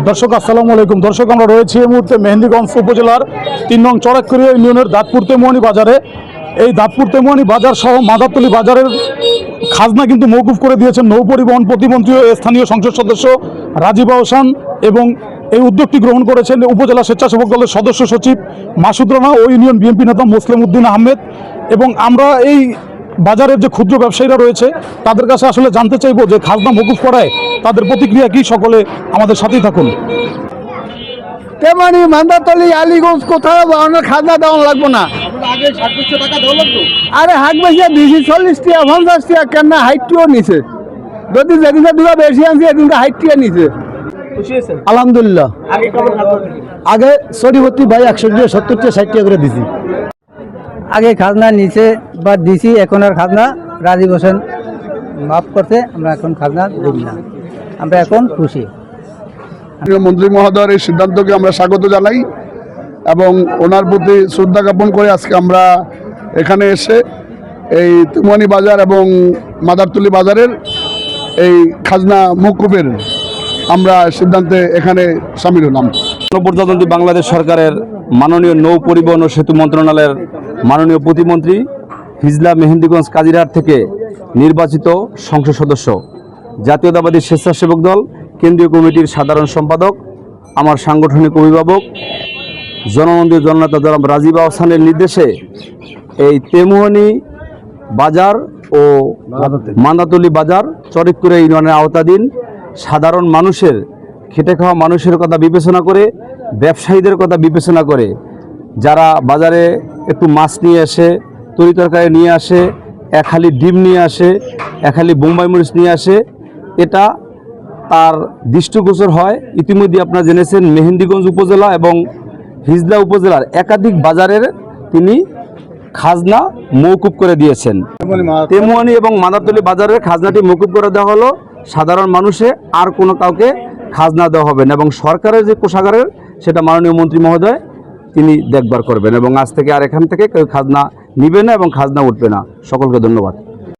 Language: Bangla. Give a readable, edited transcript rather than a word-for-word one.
দর্শক আসসালামু আলাইকুম। দর্শক আমরা রয়েছি এই মুহূর্তে মেহেন্দিগঞ্জ উপজেলার ৩ নং চড়াকড়িয়া ইউনিয়নের দাঁতপুর তেমুয়ানি বাজারে। এই দাঁতপুর তেমুয়ানি বাজার সহ মাদারতলী বাজারের খাজনা কিন্তু মওকুফ করে দিয়েছেন নৌ পরিবহন প্রতিমন্ত্রী ও স্থানীয় সংসদ সদস্য রাজীব আহসান, এবং এই উদ্যোগটি গ্রহণ করেছেন উপজেলা স্বেচ্ছাসেবক দলের সদস্য সচিব মাসুদ রানা ও ইউনিয়ন বিএনপি নেতা মুসলিম উদ্দিন আহমেদ। এবং আমরা এই বাজারের যে ক্ষুদ্র ব্যবসায়ীরা রয়েছে তাদের কাছে আসলে জানতে চাইবো যে খাজনা মওকুফ করায় তাদের প্রতিক্রিয়া কি। সকলে আমাদের সাথেই থাকুন। তেমনি মান্দাতলি আলীগঞ্জ কোথাও আমরা খাজনা দেওয়া লাগবো না। আরে হাট বেশি দিয়েছি 40 টাকা 50 টাকা কেন হাইটটিও নিছে, যদি যেদিনকে দুটো বেশি আনছি এদিনকে হাইটটিও নিছে। আলহামদুলিল্লাহ। আগে সরিভর্তি ভাই 100 টাকা 70 টাকা 60 টাকা করে দিছি। আগে খাজনা নিচে বা দিছি, এখন আর খাজনা রাজীব হোসেন মাফ করতে, আমরা এখন খাজনা দিই না, আমরা এখন খুশি। মন্ত্রী মহোদয়ের এই সিদ্ধান্তকে আমরা স্বাগত জানাই এবং ওনার প্রতি শ্রদ্ধা জ্ঞাপন করে আজকে আমরা এখানে এসে এই তেমুয়ানি বাজার এবং মাদারতলী বাজারের এই খাজনা মওকুফের আমরা সিদ্ধান্তে এখানে সামিল হলাম। প্রজাতন্ত্রী বাংলাদেশ সরকারের মাননীয় নৌ পরিবহন ও সেতু মন্ত্রণালয়ের মাননীয় প্রতিমন্ত্রী হিজলা মেহেন্দিগঞ্জ কাজিরহাট থেকে নির্বাচিত সংসদ সদস্য, জাতীয়তাবাদী স্বেচ্ছাসেবক দল কেন্দ্রীয় কমিটির সাধারণ সম্পাদক, আমার সাংগঠনিক অভিভাবক জননন্দিত জননেতা জনাব রাজীব আহসানের নির্দেশে এই তেমুয়ানি বাজার ও মান্দাতলী বাজার চরিকপুরে ইউনিয়নের আওতাধীন সাধারণ মানুষের, খেটে খাওয়া মানুষের কথা বিবেচনা করে, ব্যবসায়ীদের কথা বিবেচনা করে, যারা বাজারে একটু মাছ নিয়ে আসে, তরিতরকারি নিয়ে আসে, এক হালি ডিম নিয়ে আসে, এক হালি বোম্বাই মরিচ নিয়ে আসে, এটা তার দৃষ্টিগোচর হয়। ইতিমধ্যে আপনারা জেনেছেন মেহেন্দিগঞ্জ উপজেলা এবং হিজলা উপজেলার একাধিক বাজারের তিনি খাজনা মওকুফ করে দিয়েছেন। তেমুয়ানি এবং মাদারতলী বাজারের খাজনাটি মওকুফ করে দেওয়া হলো, সাধারণ মানুষে আর কোনো কাউকে খাজনা দেওয়া হবে না, এবং সরকারের যে কোষাগারের সেটা মাননীয় মন্ত্রী মহোদয় তিনি দেখভাল করবেন, এবং আজ থেকে আর এখান থেকে কেউ খাজনা নিবে না এবং খাজনা উঠবে না। সকলকে ধন্যবাদ।